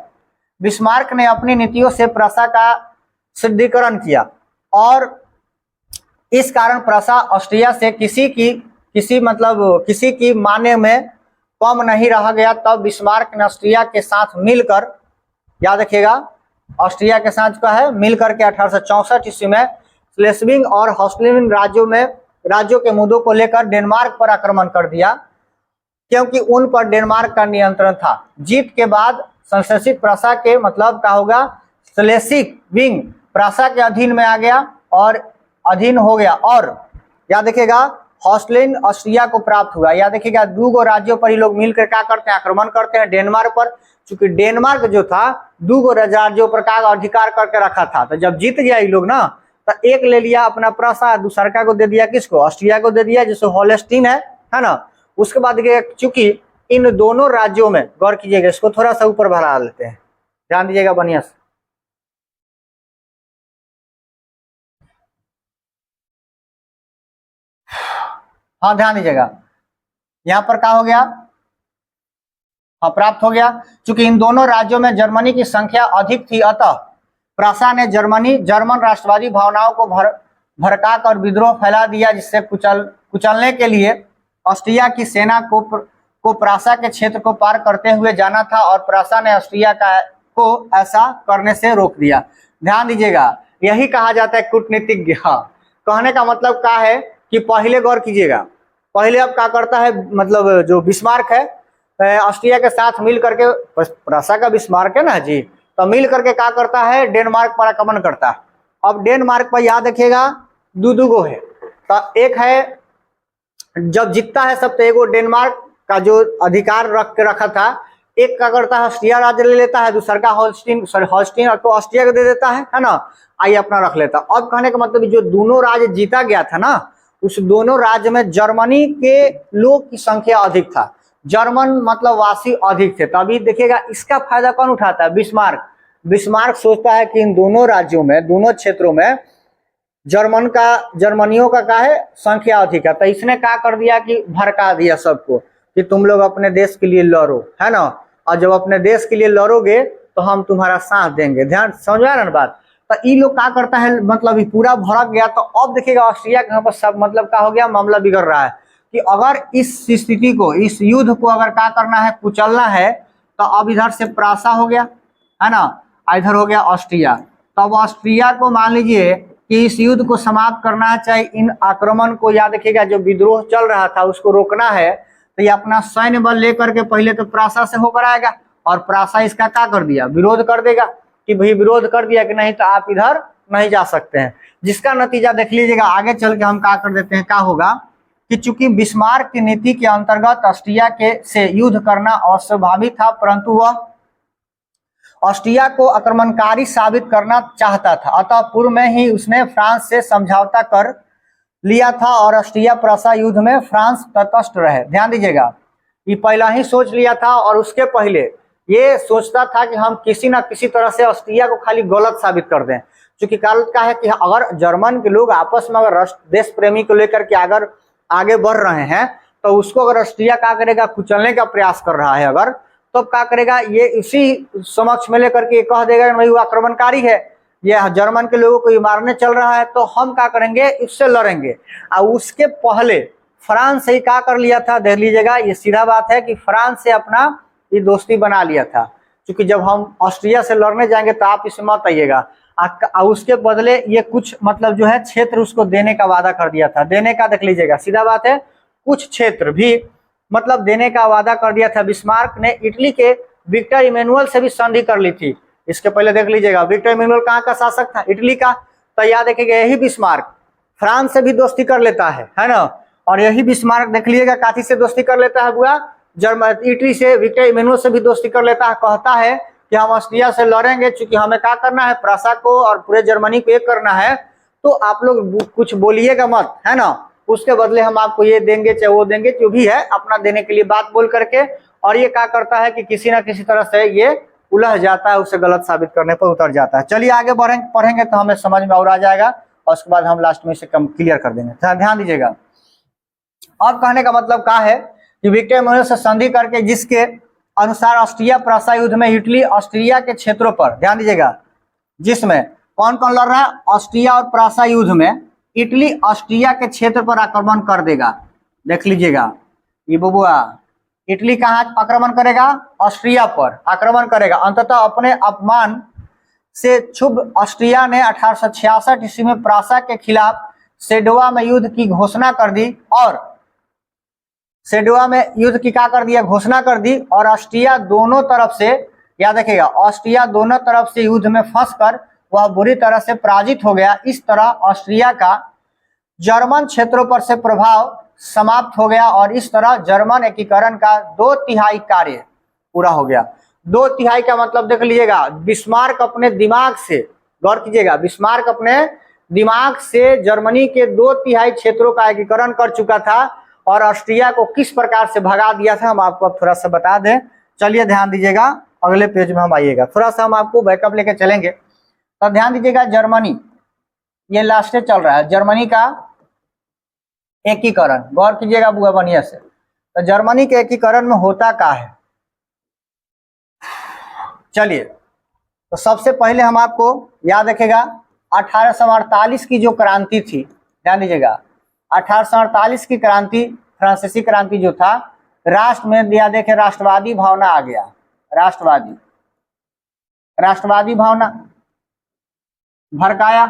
बिस्मार्क ने अपनी नीतियों से प्रासा का सिद्धिकरण किया और इस कारण प्रासा ऑस्ट्रिया से किसी की माने में कम नहीं रह गया। तब बिस्मार्क ने ऑस्ट्रिया के साथ मिलकर, याद रखिएगा, ऑस्ट्रिया के साथ का है मिलकर के 1864 ईस्वी में स्लेस्विंग और होस्टिन राज्यों के मुद्दों को लेकर डेनमार्क पर आक्रमण कर दिया, क्योंकि उन पर डेनमार्क का नियंत्रण था। जीत के बाद संशोधित प्रासा के मतलब क्या होगा, स्लेस्विंग प्रासा के अधीन में आ गया और अधीन हो गया। और याद देखिएगा हॉस्टेन ऑस्ट्रिया को प्राप्त हुआ। याद देखिएगा 2 राज्यों पर ही लोग मिलकर क्या करते हैं, आक्रमण करते हैं, डेनमार्क पर। चूंकि डेनमार्क जो था 2 राज्यों पर का अधिकार करके रखा था, तो जब जीत गया ये लोग ना, तो एक ले लिया अपना प्रासा, दूसरा को दे दिया किसको, ऑस्ट्रिया को दे दिया, जिसको होलेस्टीन है ना। उसके बाद चूंकि इन दोनों राज्यों में, गौर कीजिएगा, इसको थोड़ा सा ऊपर बढ़ा लेते हैं, ध्यान दीजिएगा बढ़िया से। हाँ ध्यान दीजिएगा, यहां पर क्या हो गया, हाँ प्राप्त हो गया। चूंकि इन दोनों राज्यों में जर्मनी की संख्या अधिक थी, अतः प्रासा ने जर्मन राष्ट्रवादी भावनाओं को भड़का कर विद्रोह फैला दिया, जिससे कुचलने के लिए ऑस्ट्रिया की सेना को प्रासा के क्षेत्र को पार करते हुए जाना था, और प्रासा ने ऑस्ट्रिया को ऐसा करने से रोक दिया। ध्यान दीजिएगा, यही कहा जाता है कूटनीतिज्ञ। हाँ, कहने का मतलब क्या है कि पहले गौर कीजिएगा, पहले अब क्या करता है, मतलब जो बिस्मार्क है ऑस्ट्रिया के साथ मिल करके, प्रासा का बिस्मार्क है ना जी, तो मिल करके क्या करता है, डेनमार्क पर आक्रमण करता है। अब डेनमार्क पर याद रखिएगा 2 है, तो एक है जब जीतता है सब, तो एगो डेनमार्क का जो अधिकार रखा था, एक क्या करता है ऑस्ट्रिया राज्य ले लेता है, दूसरा का हॉल्स्टीन को ऑस्ट्रिया को दे देता है ना, आइए अपना रख लेता। अब कहने का मतलब जो दोनों राज्य जीता गया था ना, उस दोनों राज्य में जर्मनी के लोग की संख्या अधिक था, जर्मन मतलब वासी अधिक थे। तभी देखिएगा इसका फायदा कौन उठाता है, बिस्मार्क सोचता है कि इन दोनों राज्यों में, दोनों क्षेत्रों में जर्मनियों का क्या है, संख्या अधिक है, तो इसने क्या कर दिया कि भड़का दिया सबको कि तुम लोग अपने देश के लिए लड़ो, है ना, और जब अपने देश के लिए लड़ोगे तो हम तुम्हारा साथ देंगे। ध्यान समझ में आ रहा ना बात। तो ये लोग क्या करता है, मतलब ये पूरा भड़क गया। तो अब देखिएगा ऑस्ट्रिया के यहाँ पर सब मतलब क्या हो गया, मामला बिगड़ रहा है कि अगर इस स्थिति को, इस युद्ध को अगर क्या करना है, कुचलना है, तो अब इधर से प्रासा हो गया, है ना, इधर हो गया ऑस्ट्रिया। तो अब ऑस्ट्रिया को मान लीजिए कि इस युद्ध को समाप्त करना है, चाहे इन आक्रमण को, याद रखिएगा जो विद्रोह चल रहा था उसको रोकना है, तो ये अपना सैन्य बल लेकर के पहले तो प्रासा से होकर आएगा, और प्रासा इसका क्या कर दिया, विरोध कर देगा कि भाई विरोध कर दिया कि नहीं तो आप इधर नहीं जा सकते हैं। जिसका नतीजा देख लीजिएगा, आगे चल के हम क्या कर देते हैं, क्या होगा कि चूंकि बिस्मार्क की नीति के अंतर्गत ऑस्ट्रिया के से युद्ध करना अस्वाभाविक था, परंतु वह ऑस्ट्रिया को आक्रमणकारी साबित करना चाहता था, अतः पूर्व में ही उसने फ्रांस से समझौता कर लिया था, और ऑस्ट्रिया प्रासा युद्ध में फ्रांस तटस्थ रहे। ध्यान दीजिएगा, ये पहला ही सोच लिया था, और उसके पहले ये सोचता था कि हम किसी ना किसी तरह से ऑस्ट्रिया को खाली गलत साबित कर दें। क्योंकि कारण क्या है कि अगर जर्मन के लोग आपस में अगर देश प्रेमी को लेकर के अगर आगे बढ़ रहे हैं, तो उसको अगर ऑस्ट्रिया क्या करेगा, कुचलने का प्रयास कर रहा है अगर, तो क्या करेगा, ये इसी समक्ष में लेकर के कह देगा कि भाई वो आक्रमणकारी है, ये जर्मन के लोगों को ये मारने चल रहा है, तो हम क्या करेंगे, इससे लड़ेंगे। और उसके पहले फ्रांस से ही क्या कर लिया था, देख लीजिएगा, ये सीधा बात है कि फ्रांस से अपना ये दोस्ती बना लिया था, क्योंकि जब हम ऑस्ट्रिया से लड़ने जाएंगे तो आप इसमें मत आइएगा। उसके बदले ये कुछ मतलब जो है क्षेत्र उसको देने का वादा कर दिया था, देने का, देख लीजिएगा सीधा बात है, कुछ क्षेत्र भी मतलब देने का वादा कर दिया था। बिस्मार्क ने इटली के विक्टर इमैनुअल से भी संधि कर ली थी। इसके पहले देख लीजिएगा विक्टर इमैनुअल कहाँ का शासक था, इटली का, तो याद रखिएगा यही बिस्मार्क फ्रांस से भी दोस्ती कर लेता है ना। और यही बिस्मार्क देख लीजिएगा काथी से दोस्ती कर लेता है, बुआ इटली से, विक्टर इमैनुअल से भी दोस्ती कर लेता है। कहता है कि हम ऑस्ट्रिया से लड़ेंगे, चूंकि हमें क्या करना है, प्रासा को और पूरे जर्मनी को एक करना है, तो आप लोग कुछ बोलिएगा मत, है ना, उसके बदले हम आपको ये देंगे चाहे वो देंगे, जो भी है अपना देने के लिए बात बोल करके। और ये क्या करता है कि किसी ना किसी तरह से ये उलझ जाता है, उसे गलत साबित करने पर उतर जाता है। चलिए आगे पढ़ेंगे तो हमें समझ में और आ जाएगा, और उसके बाद हम लास्ट में इसे क्लियर कर देंगे। ध्यान दीजिएगा, अब कहने का मतलब क्या है कि विक्टर इमैनुअल से संधि करके, जिसके अनुसार ऑस्ट्रिया प्रासा युद्ध में इटली ऑस्ट्रिया के क्षेत्रों पर, ध्यान दीजिएगा, जिसमें कौन कौन लड़ रहा है, ऑस्ट्रिया और प्रासा युद्ध में इटली ऑस्ट्रिया के क्षेत्र पर आक्रमण कर देगा। देख लीजिएगा, ये बबुआ इटली कहाँ आक्रमण करेगा, ऑस्ट्रिया पर आक्रमण करेगा। अंततः अपने अपमान से क्षुब्ध ऑस्ट्रिया ने 1866 ईस्वी में प्रासा के खिलाफ सेडोवा में युद्ध की घोषणा कर दी, और सेडोवा में युद्ध की क्या कर दिया, घोषणा कर दी। और ऑस्ट्रिया दोनों तरफ से, याद रखिएगा, ऑस्ट्रिया दोनों तरफ से युद्ध में फंसकर वह बुरी तरह से पराजित हो गया। इस तरह ऑस्ट्रिया का जर्मन क्षेत्रों पर से प्रभाव समाप्त हो गया और इस तरह जर्मन एकीकरण का 2/3 कार्य पूरा हो गया। 2/3 का मतलब देख लीजिएगा, बिस्मार्क अपने दिमाग से, गौर कीजिएगा, बिस्मार्क अपने दिमाग से जर्मनी के 2/3 क्षेत्रों का एकीकरण कर चुका था और ऑस्ट्रिया को किस प्रकार से भगा दिया था हम आपको अब थोड़ा सा बता दें। चलिए ध्यान दीजिएगा, अगले पेज में हम आइएगा, थोड़ा सा हम आपको बैकअप लेके चलेंगे। तो ध्यान दीजिएगा, जर्मनी, ये लास्ट चल रहा है, जर्मनी का एकीकरण, गौर कीजिएगा बुआ बढ़िया से। तो जर्मनी के एकीकरण में होता क्या है, चलिए, तो सबसे पहले हम आपको याद रखेगा 1848 की जो क्रांति थी, ध्यान दीजिएगा, 1848 की क्रांति, फ्रांसीसी क्रांति जो था, राष्ट्र में दिया देखे राष्ट्रवादी भावना आ गया, राष्ट्रवादी भावना भड़काया,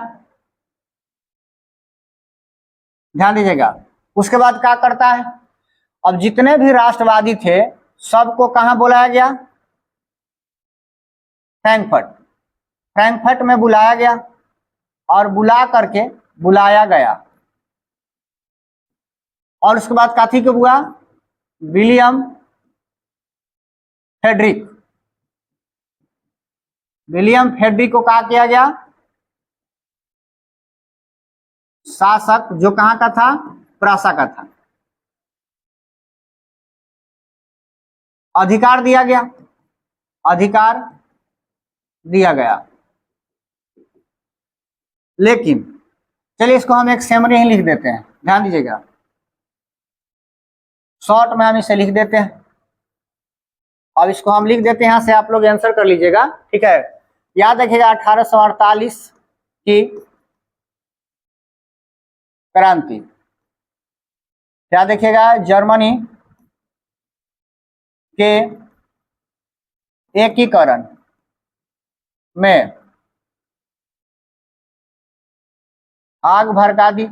ध्यान दीजिएगा। उसके बाद क्या करता है, अब जितने भी राष्ट्रवादी थे सबको कहां बुलाया गया, फ्रैंकफर्ट में बुलाया गया और बुलाया गया। और उसके बाद काथी को हुआ, विलियम फेडरिक को कहा किया गया शासक, जो कहां का था, प्रासा का था। अधिकार दिया गया, लेकिन चलिए इसको हम एक समरी ही लिख देते हैं, ध्यान दीजिएगा, शॉर्ट में हम इसे लिख देते हैं। अब इसको हम लिख देते हैं, यहां से आप लोग आंसर कर लीजिएगा, ठीक है। याद रखिएगा 1848 की क्रांति, याद रखिएगा जर्मनी के एकीकरण में आग भड़का दी,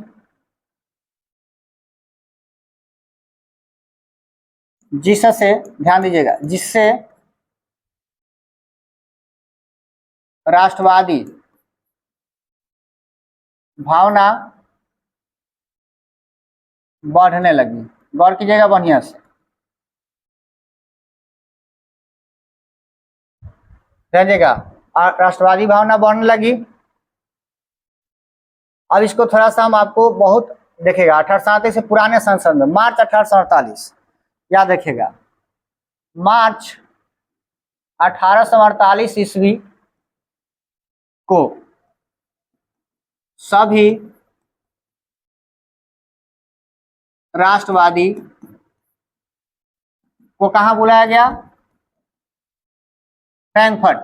जिससे, ध्यान दीजिएगा, जिससे राष्ट्रवादी भावना बढ़ने लगी, गौर कीजिएगा बढ़िया से, ध्यान, राष्ट्रवादी भावना बढ़ने लगी। अब इसको थोड़ा सा हम आपको बहुत देखेगा, 1837 से पुराने संसद में, मार्च 1848, याद रखिएगा, मार्च 1848 ईस्वी को सभी राष्ट्रवादी को कहां बुलाया गया, फ्रैंकफर्ट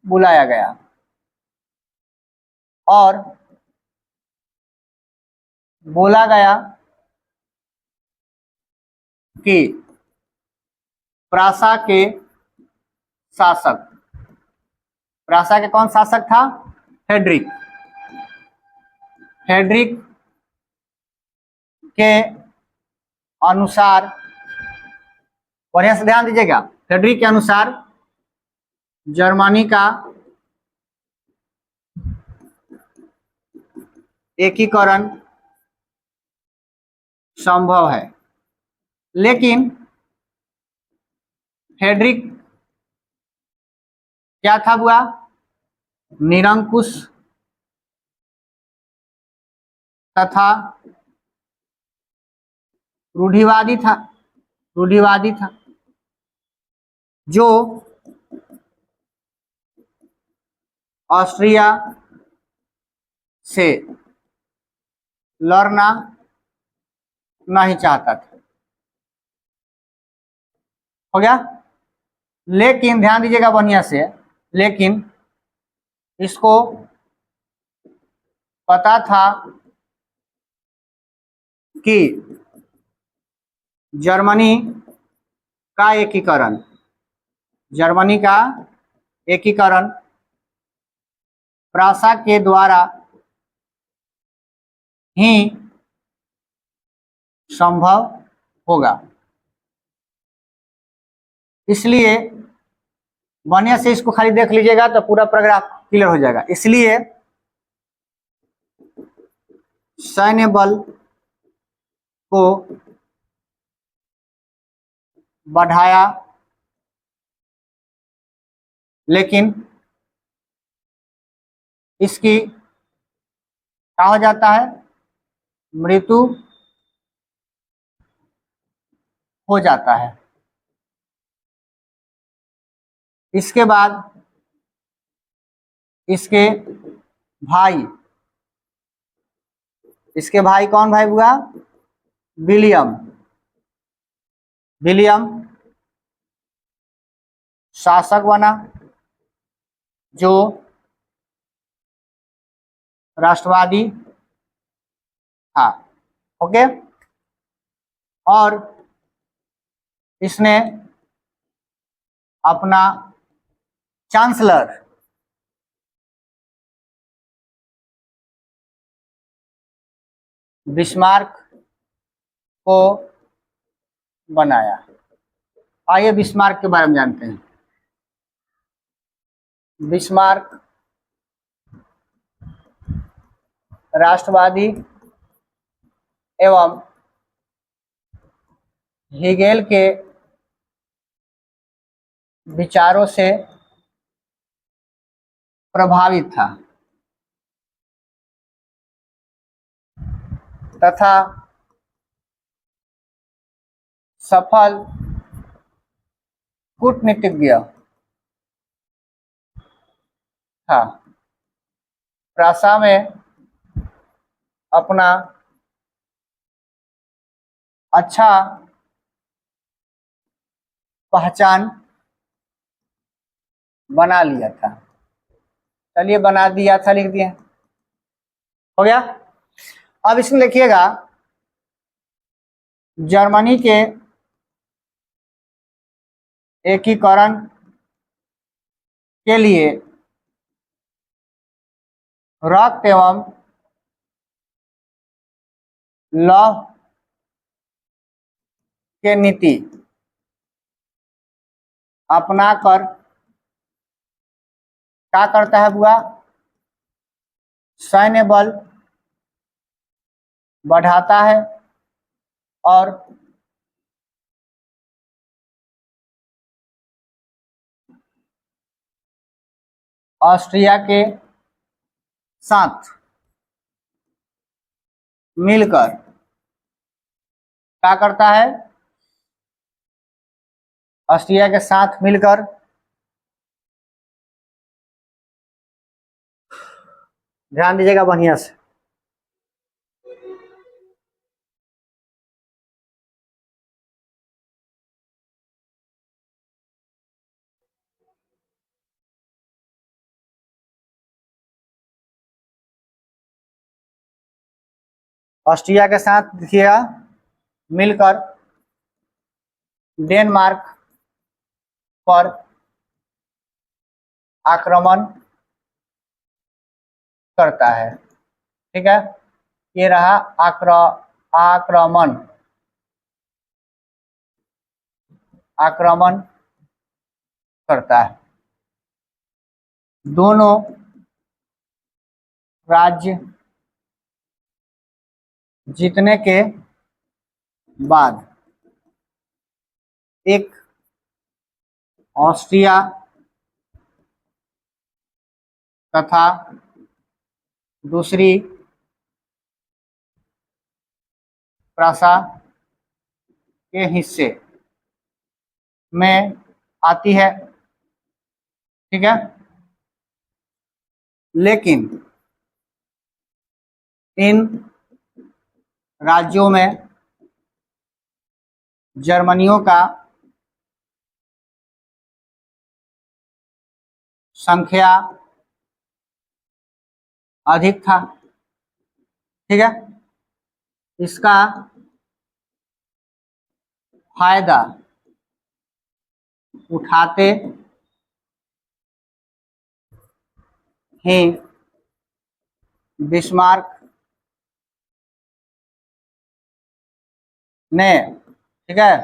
बुलाया गया और बोला गया कि प्रासा के कौन शासक था, फेडरिक के अनुसार, बढ़िया से ध्यान दीजिएगा, फेडरिक के अनुसार जर्मनी का एकीकरण संभव है, लेकिन फेडरिक क्या था हुआ, निरंकुश तथा रूढ़िवादी था, जो ऑस्ट्रिया से लड़ना नहीं चाहता था, हो गया। लेकिन ध्यान दीजिएगा बढ़िया से, लेकिन इसको पता था कि जर्मनी का एकीकरण प्रासा के द्वारा ही संभव होगा, इसलिए बढ़िया से इसको खाली देख लीजिएगा तो पूरा पैराग्राफ क्लियर हो जाएगा। इसलिए सैन्य बल को बढ़ाया, लेकिन इसकी क्या हो जाता है, मृत्यु हो जाता है। इसके बाद इसके भाई, इसके भाई कौन भाई हुआ, विलियम, विलियम शासक बना, जो राष्ट्रवादी था। ओके, और इसने अपना चांसलर बिस्मार्क को बनाया। आइए बिस्मार्क के बारे में जानते हैं। बिस्मार्क राष्ट्रवादी एवं हेगेल के विचारों से प्रभावित था तथा सफल कूटनीतिज्ञ था। प्रासा में अपना अच्छा पहचान बना लिया था। चलिए बना दिया था, लिख दिया, हो गया। अब इसमें लिखिएगा, जर्मनी के एकीकरण के लिए रक्त एवं लौह के नीति अपनाकर क्या करता है बुआ, सैन्य बल बढ़ाता है और ऑस्ट्रिया के साथ मिलकर क्या करता है, ऑस्ट्रिया के साथ मिलकर ध्यान दीजिएगा बढ़िया से, ऑस्ट्रिया के साथ देखिएगा मिलकर डेनमार्क पर आक्रमण करता है। ठीक है, ये रहा आक्रमण, आक्रमण करता है। दोनों राज्य जीतने के बाद एक ऑस्ट्रिया तथा दूसरी प्रासा के हिस्से में आती है। ठीक है, लेकिन इन राज्यों में जर्मनियों का संख्या अधिक था। ठीक है, इसका फायदा उठाते ही बिस्मार्क ने, ठीक है,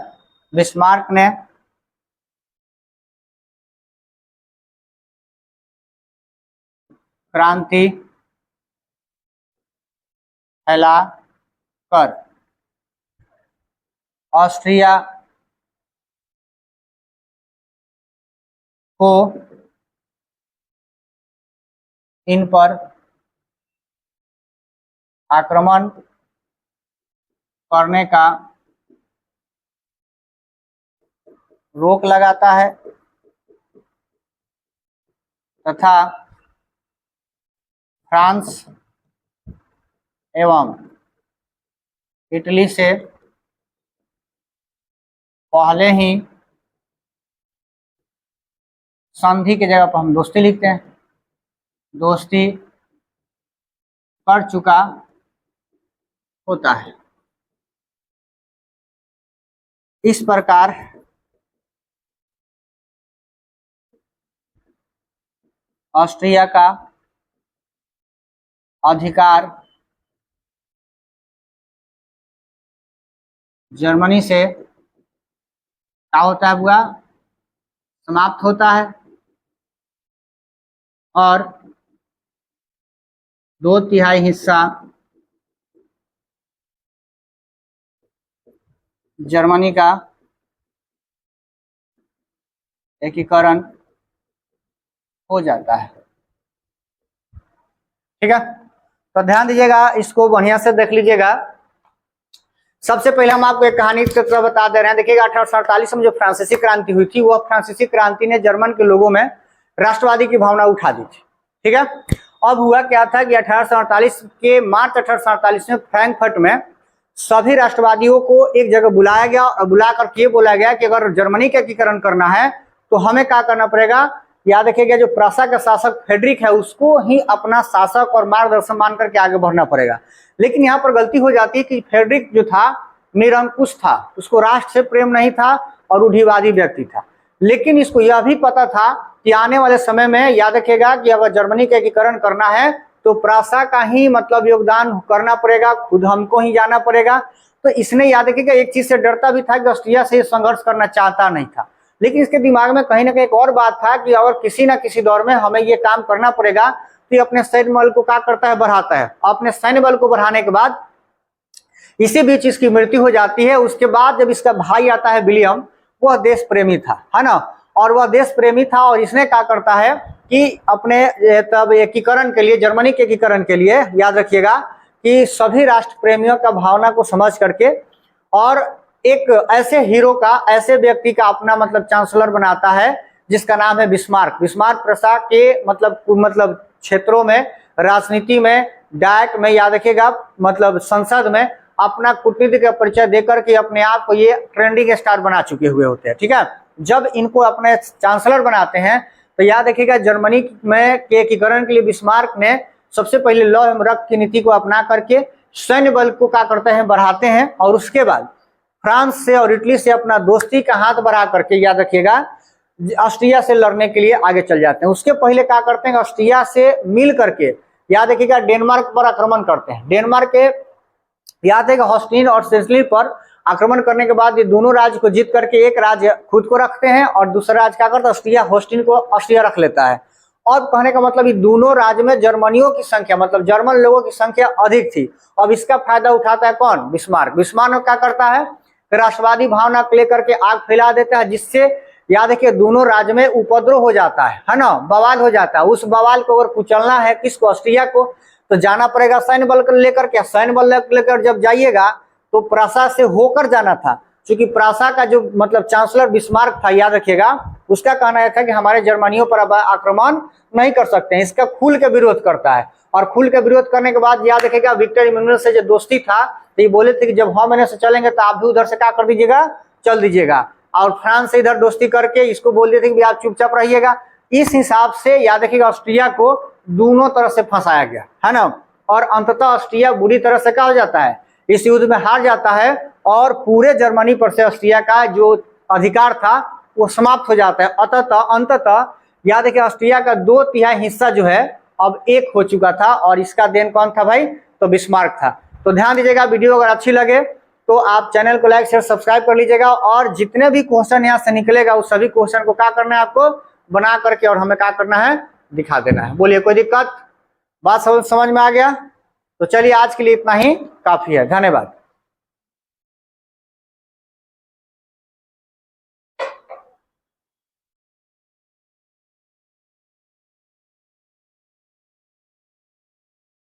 बिस्मार्क ने क्रांति फैला कर ऑस्ट्रिया को इन पर आक्रमण करने का रोक लगाता है तथा फ्रांस एवं इटली से पहले ही संधि की जगह पर हम दोस्ती लिखते हैं, दोस्ती कर चुका होता है। इस प्रकार ऑस्ट्रिया का अधिकार जर्मनी से क्या होता है हुआ, समाप्त होता है और 2/3 हिस्सा जर्मनी का एकीकरण हो जाता है। ठीक है, तो ध्यान दीजिएगा, इसको बढ़िया से देख लीजिएगा। सबसे पहले हम आपको एक कहानी की तरह बता दे रहे हैं। देखिएगा 1848 में जो फ्रांसीसी क्रांति हुई थी, वह फ्रांसीसी क्रांति ने जर्मन के लोगों में राष्ट्रवादी की भावना उठा दी थी। ठीक है, अब हुआ क्या था कि 1848 के मार्च 1848 में फ्रैंकफर्ट में सभी राष्ट्रवादियों को एक जगह बुलाया गया और बुला करके ये बोला गया कि अगर जर्मनी का एकीकरण करना है तो हमें क्या करना पड़ेगा। याद रखिएगा, जो प्रासा का शासक फ्रेडरिक है उसको ही अपना शासक और मार्गदर्शन मान करके आगे बढ़ना पड़ेगा। लेकिन यहाँ पर गलती हो जाती है कि फ्रेडरिक जो था निरंकुश था, उसको राष्ट्र से प्रेम नहीं था और रूढ़िवादी व्यक्ति था। लेकिन इसको यह भी पता था कि आने वाले समय में, याद रखिएगा, कि अगर जर्मनी का एकीकरण करना है तो प्रासा का ही मतलब योगदान करना पड़ेगा, खुद हमको ही जाना पड़ेगा। तो इसने, याद रखिएगा, एक चीज से डरता भी था कि ऑस्ट्रिया से संघर्ष करना चाहता नहीं था। लेकिन इसके दिमाग में कहीं ना कहीं एक और बात था कि अगर किसी ना किसी दौर में हमें ये काम करना पड़ेगा तो ये अपने सैन्य बल को क्या करता है, बढ़ाता है। अपने सैन्य बल को बढ़ाने के बाद इसी बीच इसकी मृत्यु हो जाती है। उसके बाद जब इसका भाई आता है विलियम, वह देश प्रेमी था, है ना, और वह देश प्रेमी था और इसने क्या करता है कि अपने तब एकीकरण के लिए, जर्मनी के एकीकरण के लिए, याद रखिएगा कि सभी राष्ट्र प्रेमियों का भावना को समझ करके और एक ऐसे हीरो का, ऐसे व्यक्ति का अपना मतलब चांसलर बनाता है जिसका नाम है बिस्मार्क। बिस्मार्क प्रसा के मतलब क्षेत्रों में, राजनीति में, डायट में, याद रखिएगा, मतलब संसद में अपना कूटनीति का परिचय देकर के अपने आप को ये ट्रेंडिंग स्टार बना चुके हुए होते हैं। ठीक है, जब इनको अपने चांसलर बनाते हैं तो याद रखिएगा जर्मनी में के एकीकरण के लिए बिस्मार्क ने सबसे पहले लौ एवं रक्त की नीति को अपना करके सैन्य बल को क्या करते हैं, बढ़ाते हैं। और उसके बाद फ्रांस से और इटली से अपना दोस्ती का हाथ बढ़ा करके, याद रखिएगा, ऑस्ट्रिया से लड़ने के लिए आगे चल जाते हैं। उसके पहले क्या करते हैं, ऑस्ट्रिया से मिल करके, याद रखिएगा, डेनमार्क पर आक्रमण करते हैं। डेनमार्क के, याद है कि हॉस्टिन और सेल्जली पर आक्रमण करने के बाद ये दोनों राज्य को जीत करके एक राज्य खुद को रखते हैं और दूसरा राज्य क्या करता है, ऑस्ट्रिया, हॉस्टिन को ऑस्ट्रिया रख लेता है। और कहने का मतलब ये दोनों राज्य में जर्मनियों की संख्या, मतलब जर्मन लोगों की संख्या अधिक थी। अब इसका फायदा उठाता है कौन, बिस्मार्क। बिस्मार्क क्या करता है, राष्ट्रवादी भावना को लेकर के आग फैला देता है, जिससे याद है कि दोनों राज्य में उपद्रव हो जाता है ना, बवाल हो जाता है। उस बवाल को अगर कुचलना है किसको, ऑस्ट्रिया को, तो जाना पड़ेगा सैन्य बल को लेकर के। सैन्य बल लेकर जब जाइएगा तो प्रासा से होकर जाना था, क्योंकि प्रासा का जो मतलब चांसलर बिस्मार्क था, याद रखिएगा, उसका कहना था कि हमारे जर्मनियों पर अब आक्रमण नहीं कर सकते हैं। इसका खुल के विरोध करता है और खुल के विरोध करने के बाद, याद रखिएगा, विक्टर इमैनुअल से जो दोस्ती था तो ये बोले थे कि जब हम से चलेंगे तो आप भी उधर से क्या कर दीजिएगा, चल दीजिएगा। और फ्रांस से इधर दोस्ती करके इसको बोल देते कि आप चुपचाप रहिएगा। इस हिसाब से याद रखिएगा ऑस्ट्रिया को दोनों तरह से फंसाया गया, है ना, और अंततः ऑस्ट्रिया बुरी तरह से क्या हो जाता है, इस युद्ध में हार जाता है और पूरे जर्मनी पर से ऑस्ट्रिया का जो अधिकार था वो समाप्त हो जाता है। अंततः याद है कि ऑस्ट्रिया का 2/3 हिस्सा जो है अब एक हो चुका था और इसका देन कौन था भाई, तो बिस्मार्क था। तो ध्यान दीजिएगा, वीडियो अगर अच्छी लगे तो आप चैनल को लाइक शेयर सब्सक्राइब कर लीजिएगा और जितने भी क्वेश्चन यहाँ से निकलेगा उस सभी क्वेश्चन को क्या करना है, आपको बना करके और हमें क्या करना है, दिखा देना है। बोलिए, कोई दिक्कत? बात समझ में आ गया? तो चलिए आज के लिए इतना ही काफी है। धन्यवाद।